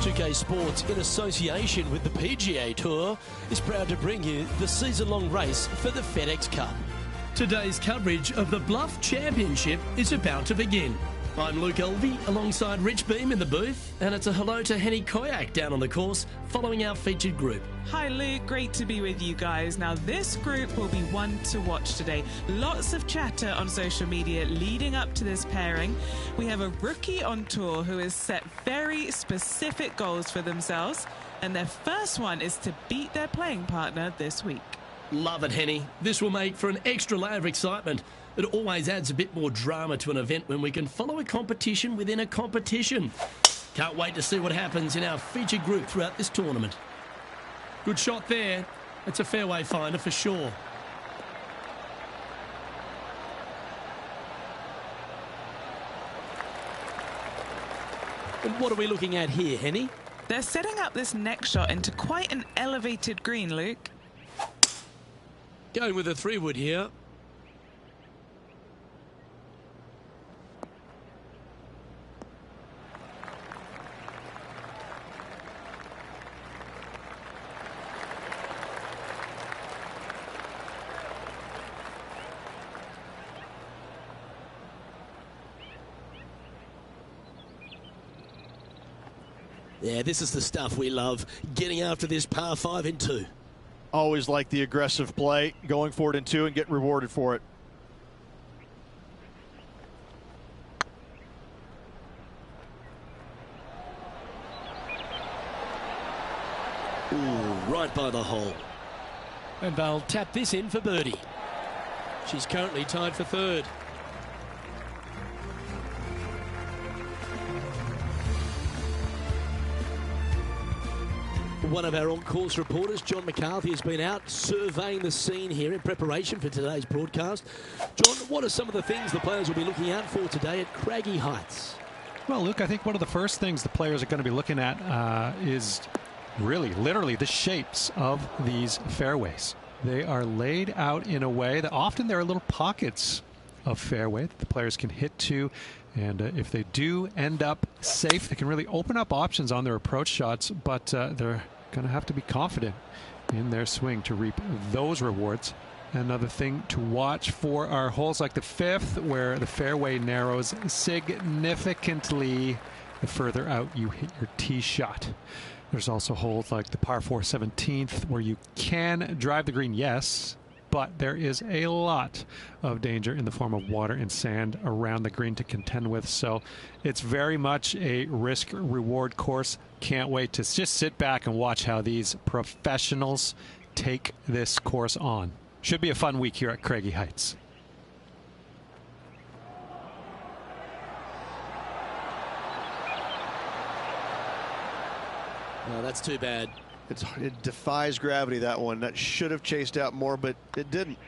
2K Sports, in association with the PGA Tour, is proud to bring you the season-long race for the FedEx Cup. Today's coverage of the Bluff Championship is about to begin. I'm Luke Elvey, alongside Rich Beam in the booth, and it's a hello to Henny Koyak down on the course, following our featured group. Hi Luke, great to be with you guys. Now this group will be one to watch today. Lots of chatter on social media leading up to this pairing. We have a rookie on tour who has set very specific goals for themselves, and their first one is to beat their playing partner this week. Love it, Henny. This will make for an extra layer of excitement. It always adds a bit more drama to an event when we can follow a competition within a competition. Can't wait to see what happens in our featured group throughout this tournament. Good shot there. It's a fairway finder for sure. And what are we looking at here, Henny? They're setting up this next shot into quite an elevated green, Luke. Going with a 3-wood here. Yeah, this is the stuff we love, getting after this par 5 in 2. Always like the aggressive play, going for it in 2 and getting rewarded for it. Ooh, right by the hole. And they'll tap this in for birdie. She's currently tied for 3rd. One of our on-course reporters, John McCarthy, has been out surveying the scene here in preparation for today's broadcast. John, what are some of the things the players will be looking out for today at Craggy Heights? Well, Luke, I think one of the first things the players are going to be looking at is really, literally, the shapes of these fairways. They are laid out in a way that often there are little pockets of fairway that the players can hit to. And if they do end up safe, they can really open up options on their approach shots, but they're going to have to be confident in their swing to reap those rewards. Another thing to watch for are holes like the 5th, where the fairway narrows significantly the further out you hit your tee shot. There's also holes like the par 4 17th, where you can drive the green, yes, but there is a lot of danger in the form of water and sand around the green to contend with. So it's very much a risk-reward course. Can't wait to just sit back and watch how these professionals take this course on. Should be a fun week here at Craggy Heights. Oh, that's too bad. It defies gravity, that one. That should have chased out more, but it didn't.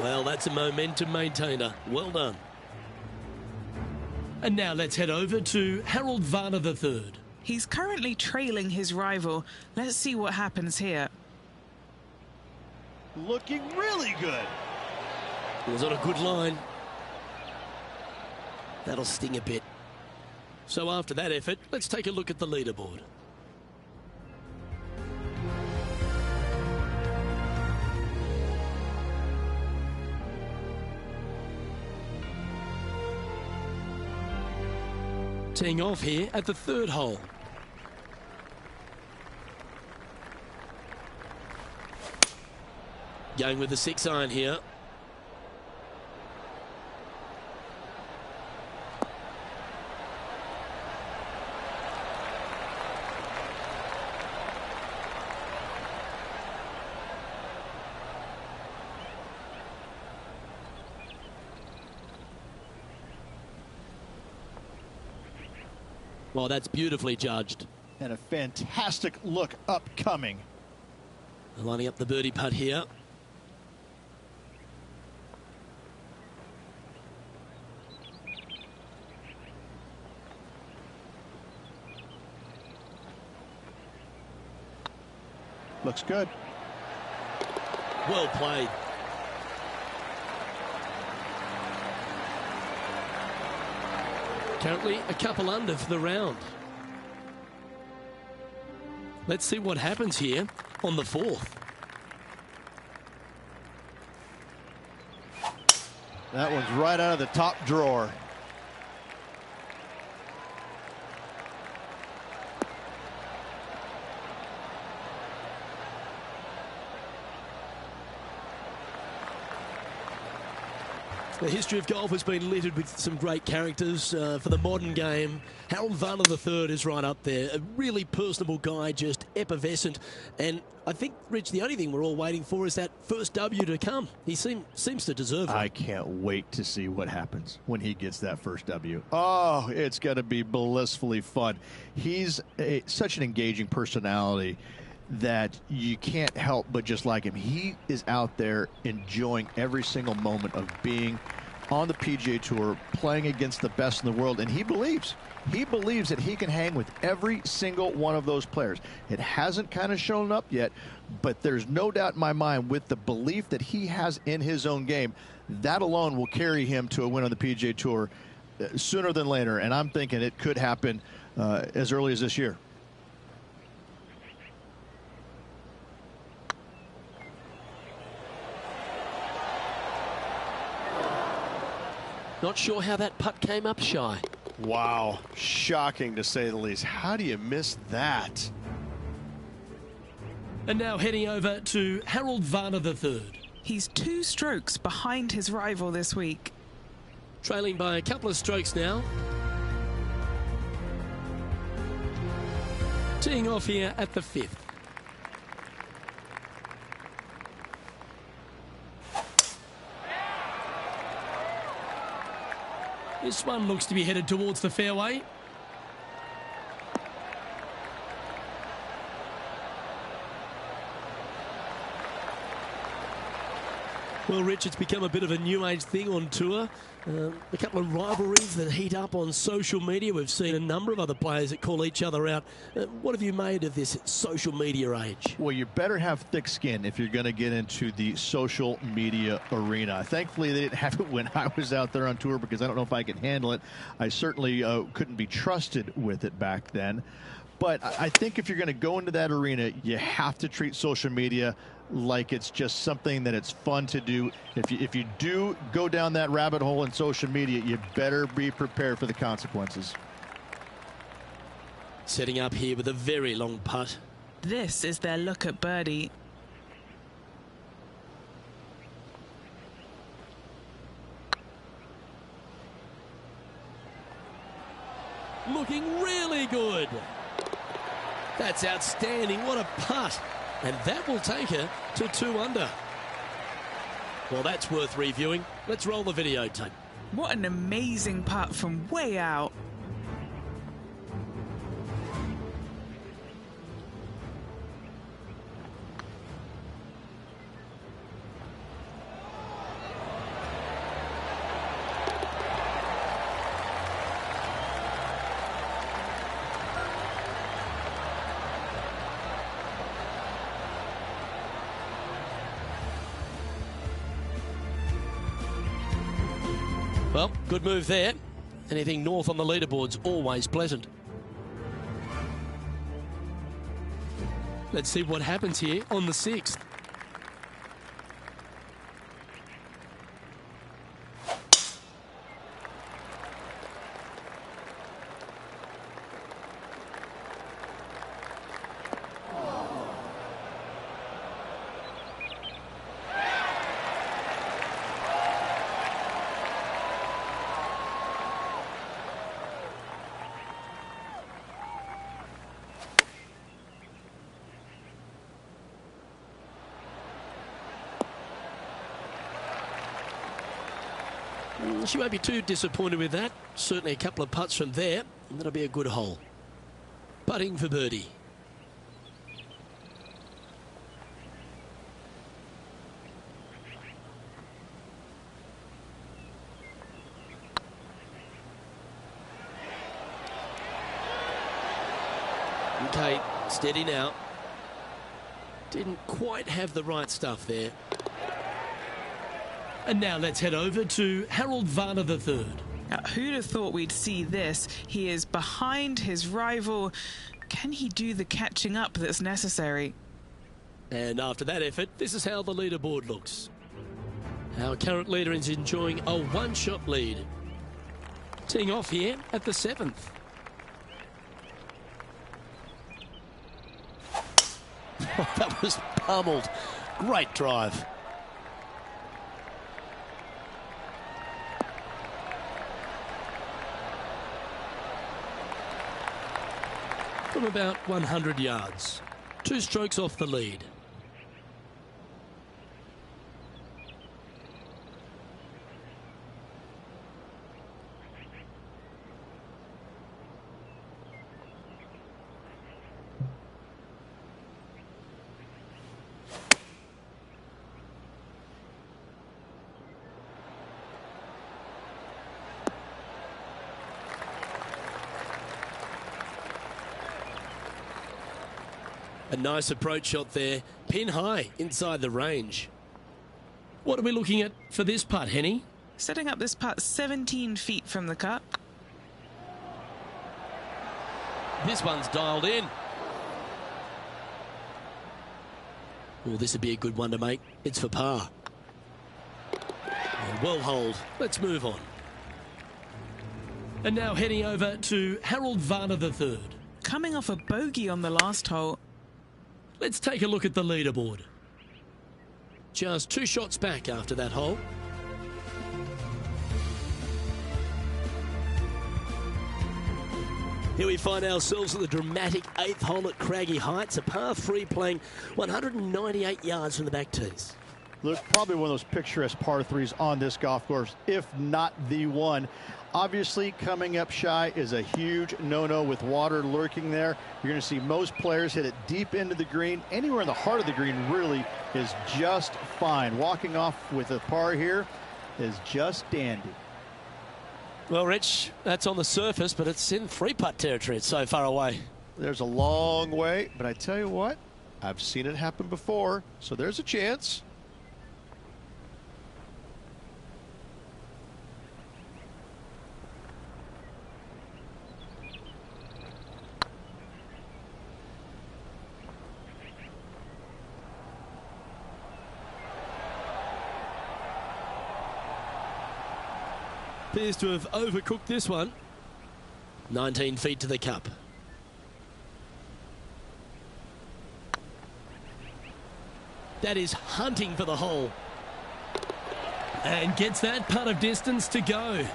Well, that's a momentum maintainer. Well done. And now let's head over to Harold Varner III. He's currently trailing his rival. Let's see what happens here. Looking really good. He was on a good line. That'll sting a bit. So after that effort, let's take a look at the leaderboard. Teeing off here at the 3rd hole. Going with the 6-iron here. Well, that's beautifully judged. And a fantastic look upcoming. Lining up the birdie putt here. Looks good. Well played. Currently a couple under for the round. Let's see what happens here on the 4th. That one's right out of the top drawer. The history of golf has been littered with some great characters. For the modern game, Harold Varner III is right up there. A really personable guy, just effervescent. And I think, Rich, the only thing we're all waiting for is that first W to come. He seems to deserve it. I can't wait to see what happens when he gets that first W. Oh, it's going to be blissfully fun. He's such an engaging personality that you can't help but just like him. He is out there enjoying every single moment of being on the PGA Tour, playing against the best in the world, and he believes that he can hang with every single one of those players. It hasn't kind of shown up yet, but there's no doubt in my mind, with the belief that he has in his own game, that alone will carry him to a win on the PGA Tour sooner than later, and I'm thinking it could happen as early as this year. Not sure how that putt came up shy. Wow, shocking to say the least. How do you miss that? And now heading over to Harold Varner III. He's 2 strokes behind his rival this week. Trailing by a couple of strokes now. Teeing off here at the 5th. This one looks to be headed towards the fairway. Well, Rich, it's become a bit of a new age thing on tour. A couple of rivalries that heat up on social media. We've seen a number of other players that call each other out. What have you made of this social media age? Well, you better have thick skin if you're going to get into the social media arena. Thankfully, they didn't have it when I was out there on tour, because I don't know if I can handle it. I certainly couldn't be trusted with it back then. But I think if you're going to go into that arena, you have to treat social media like it's just something that it's fun to do. If you do go down that rabbit hole in social media, you better be prepared for the consequences. Setting up here with a very long putt. This is their look at birdie. Looking really good. That's outstanding. What a putt. And that will take her to 2 under. Well, that's worth reviewing. Let's roll the videotape. What an amazing putt from way out. Well, good move there. Anything north on the leaderboard's always pleasant. Let's see what happens here on the 6th. She won't be too disappointed with that. Certainly a couple of putts from there, and that'll be a good hole. Putting for birdie. Okay, steady now. Didn't quite have the right stuff there. And now let's head over to Harold Varner III. Now, who'd have thought we'd see this? He is behind his rival. Can he do the catching up that's necessary? And after that effort, this is how the leaderboard looks. Our current leader is enjoying a one-shot lead. Teeing off here at the 7th. That was pummeled. Great drive. From about 100 yards. 2 strokes off the lead. A nice approach shot there, pin high inside the range. What are we looking at for this putt, Henny? Setting up this putt 17 feet from the cup. This one's dialed in. Well, this would be a good one to make. It's for par. Well hold. Let's move on. And now heading over to Harold Varner III. Coming off a bogey on the last hole. Let's take a look at the leaderboard. Just 2 shots back after that hole. Here we find ourselves at the dramatic 8th hole at Craggy Heights, a par 3 playing 198 yards from the back tees. Look, probably one of those picturesque par 3s on this golf course, if not the one. Obviously, coming up shy is a huge no-no with water lurking there. You're going to see most players hit it deep into the green. Anywhere in the heart of the green really is just fine. Walking off with a par here is just dandy. Well, Rich, that's on the surface, but it's in 3-putt territory. It's so far away. There's a long way, but I tell you what, I've seen it happen before, so there's a chance. Appears to have overcooked this one. 19 feet to the cup. That is hunting for the hole. And gets that putt of distance to go.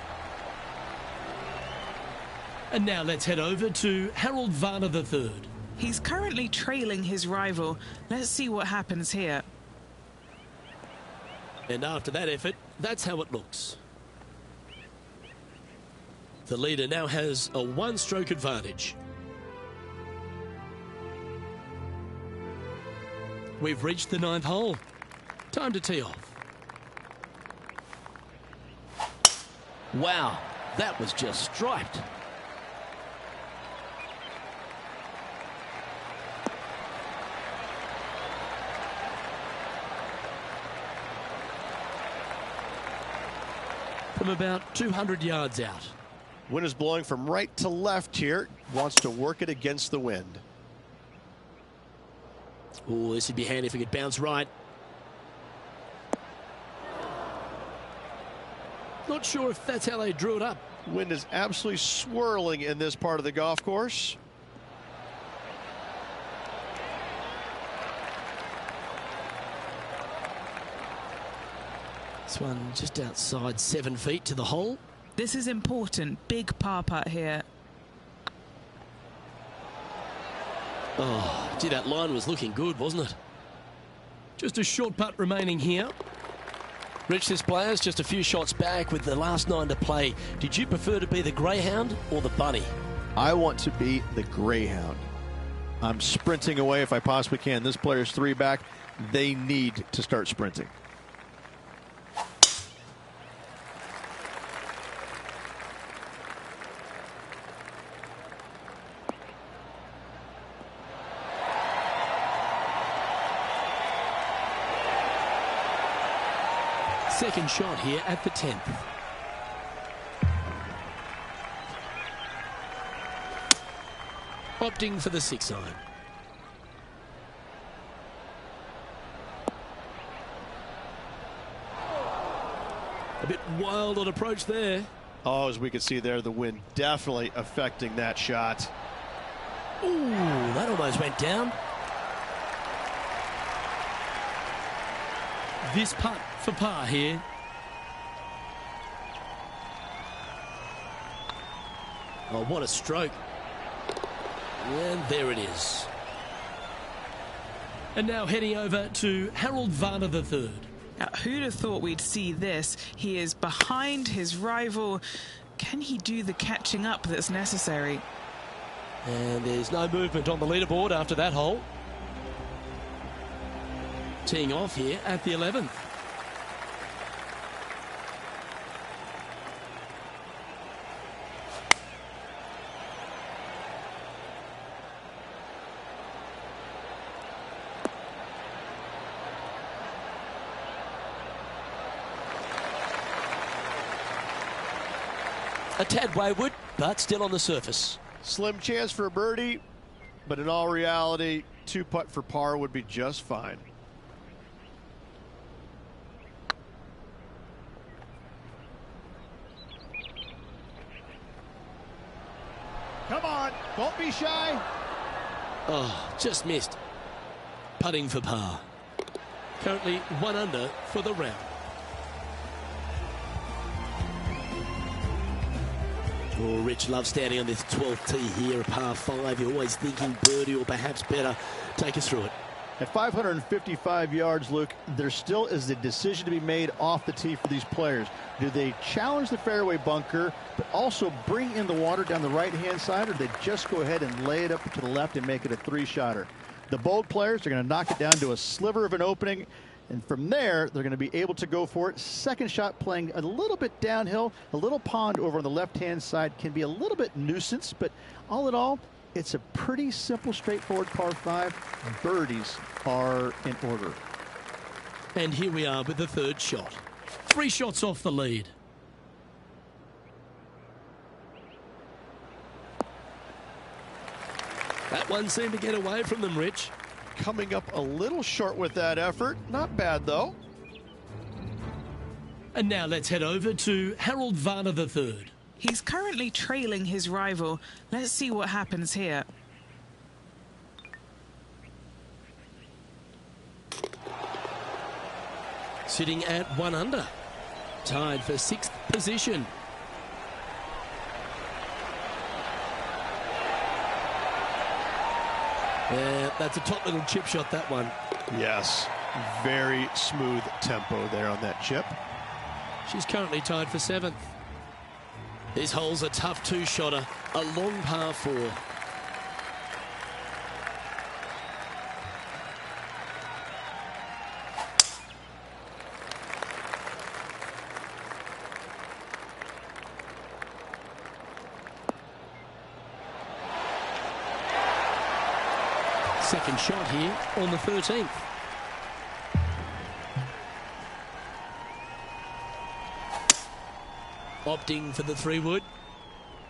And now let's head over to Harold Varner III. He's currently trailing his rival. Let's see what happens here. And after that effort, that's how it looks. The leader now has a 1-stroke advantage. We've reached the 9th hole. Time to tee off. Wow, that was just striped. From about 200 yards out. Wind is blowing from right to left here. Wants to work it against the wind. Oh, this would be handy if we could bounce right. Not sure if that's how they drew it up. Wind is absolutely swirling in this part of the golf course. This one just outside 7 feet to the hole. This is important. Big par putt here. Oh, gee, that line was looking good, wasn't it? Just a short putt remaining here. Rich, this player's just a few shots back with the last 9 to play. Did you prefer to be the greyhound or the bunny? I want to be the greyhound. I'm sprinting away if I possibly can. This player's 3 back. They need to start sprinting. Second shot here at the 10th. opting for the 6-iron. A bit wild on approach there. Oh, as we can see there, the wind definitely affecting that shot. Ooh, that almost went down. This putt for par here. Oh, what a stroke. And there it is. And now heading over to Harold Varner III. Now, who'd have thought we'd see this? He is behind his rival. Can he do the catching up that's necessary? And there's no movement on the leaderboard after that hole. Teeing off here at the 11th. A tad wayward, but still on the surface. Slim chance for a birdie, but in all reality, 2-putt for par would be just fine. Come on, don't be shy. Oh, just missed. Putting for par. Currently 1 under for the round. Oh, Rich loves standing on this 12th tee here, a par 5. You're always thinking birdie or perhaps better. Take us through it. At 555 yards, Luke, there still is a decision to be made off the tee for these players. Do they challenge the fairway bunker, but also bring in the water down the right-hand side, or do they just go ahead and lay it up to the left and make it a 3-shotter? The bold players are going to knock it down to a sliver of an opening, and from there, they're going to be able to go for it. Second shot playing a little bit downhill. A little pond over on the left-hand side can be a little bit nuisance, but all in all, it's a pretty simple, straightforward par 5. Birdies are in order. And here we are with the 3rd shot. 3 shots off the lead. That one seemed to get away from them, Rich. Coming up a little short with that effort. Not bad, though. And now let's head over to Harold Varner III. He's currently trailing his rival. Let's see what happens here. Sitting at 1 under. Tied for 6th position. Yeah, that's a top little chip shot, that one. Yes, very smooth tempo there on that chip. She's currently tied for 7th. This hole's a tough 2-shotter, a long par 4. Second shot here on the 13th. Opting for the 3-wood.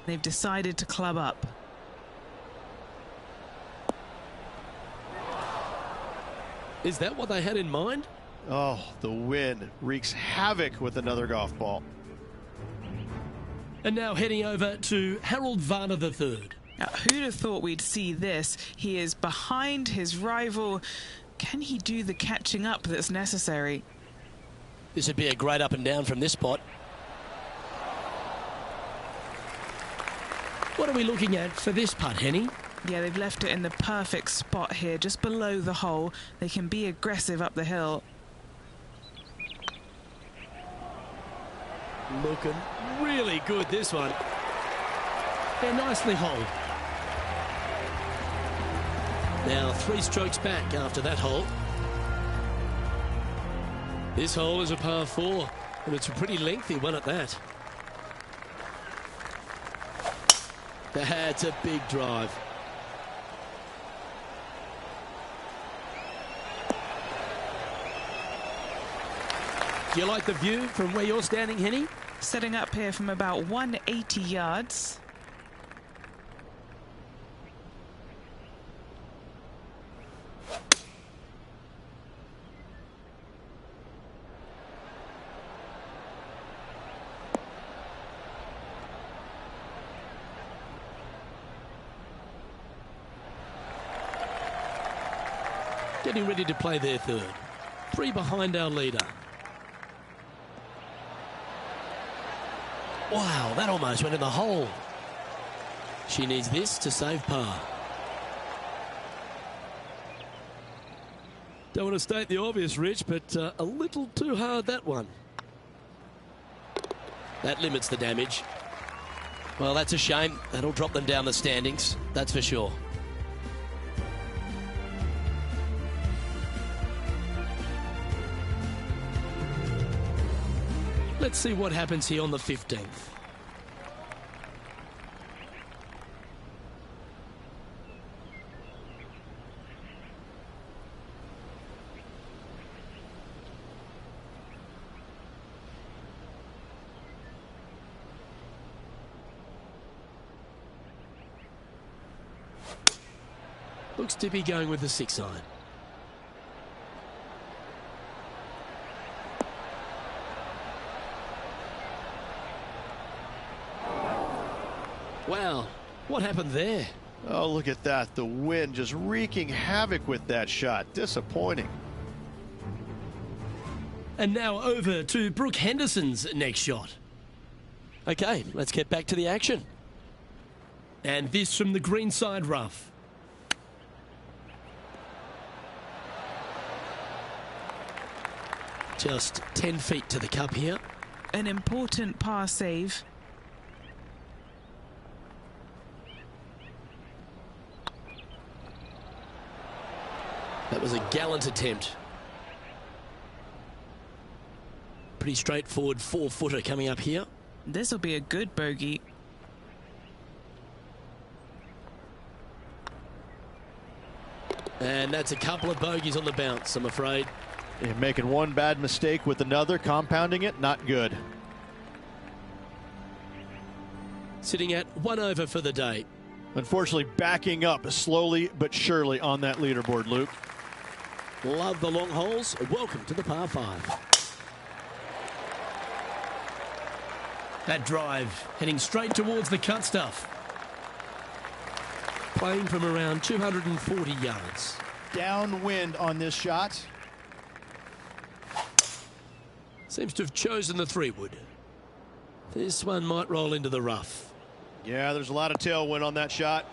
They've decided to club up. Is that what they had in mind? Oh, the wind wreaks havoc with another golf ball. And now heading over to Harold Varner III. Now, who'd have thought we'd see this? He is behind his rival. Can he do the catching up that's necessary? This would be a great up and down from this spot. What are we looking at for this putt, Henny? Yeah, they've left it in the perfect spot here, just below the hole. They can be aggressive up the hill. Looking really good, this one. They're nicely holed. Now 3 strokes back after that hole. This hole is a par 4, and it's a pretty lengthy one at that. That's a big drive. Do you like the view from where you're standing, Henny? Setting up here from about 180 yards. getting ready to play their third. 3 behind our leader. Wow, that almost went in the hole. She needs this to save par. Don't want to state the obvious, Rich, but a little too hard, that one. That limits the damage. Well, that's a shame. That'll drop them down the standings, that's for sure. Let's see what happens here on the 15th. Looks to be going with the 6 iron. Wow, what happened there? Oh, look at that. The wind just wreaking havoc with that shot. Disappointing. And now over to Brooke Henderson's next shot. Okay, let's get back to the action. And this from the greenside rough. Just 10 feet to the cup here. An important par save. That was a gallant attempt. Pretty straightforward 4-footer coming up here. This will be a good bogey. And that's a couple of bogeys on the bounce, I'm afraid. Yeah, making one bad mistake with another, compounding it, not good. Sitting at 1 over for the day. Unfortunately, backing up slowly but surely on that leaderboard, Luke. Love the long holes. Welcome to the par 5. That drive heading straight towards the cut stuff. Playing from around 240 yards. Downwind on this shot. Seems to have chosen the 3-wood. This one might roll into the rough. Yeah, there's a lot of tailwind on that shot.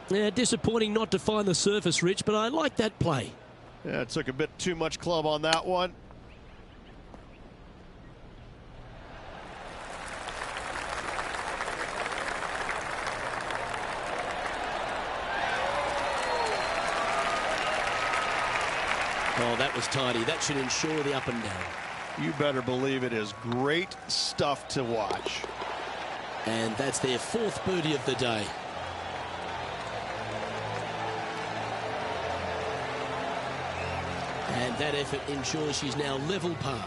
Yeah, disappointing not to find the surface, Rich, but I like that play. Yeah, it took a bit too much club on that one. Oh, that was tidy. That should ensure the up and down. You better believe it is great stuff to watch. And that's their 4th birdie of the day. And that effort ensures she's now level par.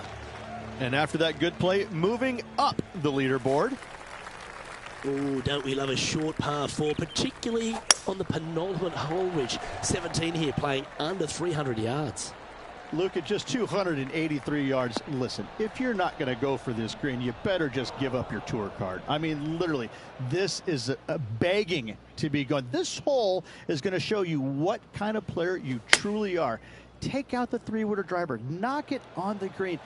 And after that good play, moving up the leaderboard. Oh, don't we love a short par 4, particularly on the penultimate hole, Rich. 17 here, playing under 300 yards. Luke, at just 283 yards, listen, if you're not going to go for this green, you better just give up your tour card. I mean, literally, this is a begging to be gone. This hole is going to show you what kind of player you truly are. Take out the 3-wooder driver, knock it on the green,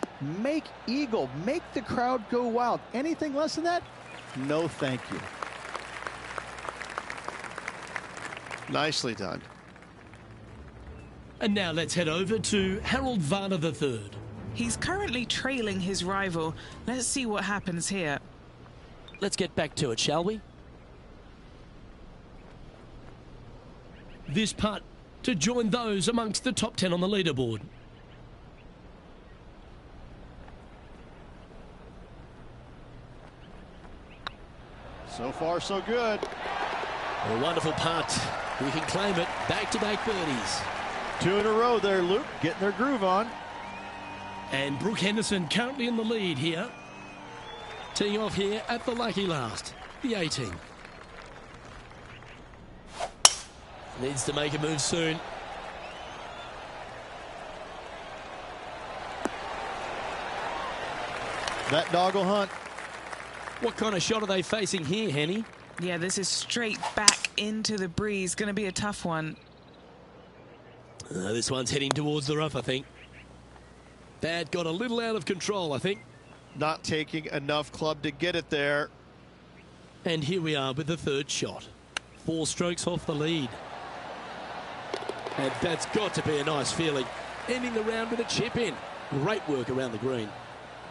make eagle, make the crowd go wild. Anything less than that? No, thank you. Nicely done. And now let's head over to Harold Varner III. He's currently trailing his rival. Let's see what happens here. Let's get back to it, shall we? This putt to join those amongst the top 10 on the leaderboard. So far, so good. A wonderful putt. We can claim it. Back-to-back birdies. 2 in a row there, Luke, getting their groove on. And Brooke Henderson currently in the lead here. Teeing off here at the lucky last, the 18. Needs to make a move soon. That dog will hunt. What kind of shot are they facing here, Henny? Yeah, this is straight back into the breeze. Going to be a tough one. This one's heading towards the rough, I think. That got a little out of control, I think. Not taking enough club to get it there. And here we are with the third shot. 4 strokes off the lead. And that's got to be a nice feeling. Ending the round with a chip in. Great work around the green.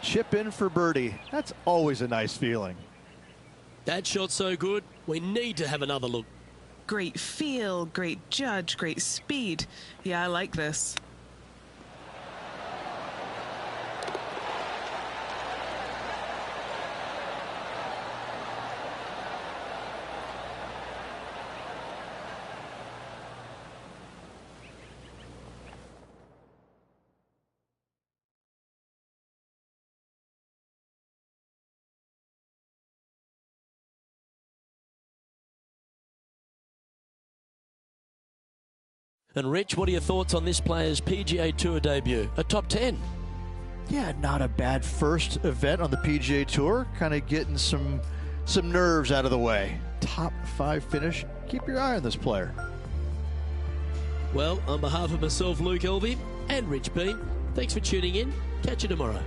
Chip in for birdie. That's always a nice feeling. That shot's so good, we need to have another look. Great feel, great judge, great speed. Yeah, I like this. And Rich, what are your thoughts on this player's PGA Tour debut? A top 10? Yeah, not a bad first event on the PGA Tour. Kind of getting some nerves out of the way. Top 5 finish. Keep your eye on this player. Well, on behalf of myself, Luke Elvey, and Rich Bean, thanks for tuning in. Catch you tomorrow.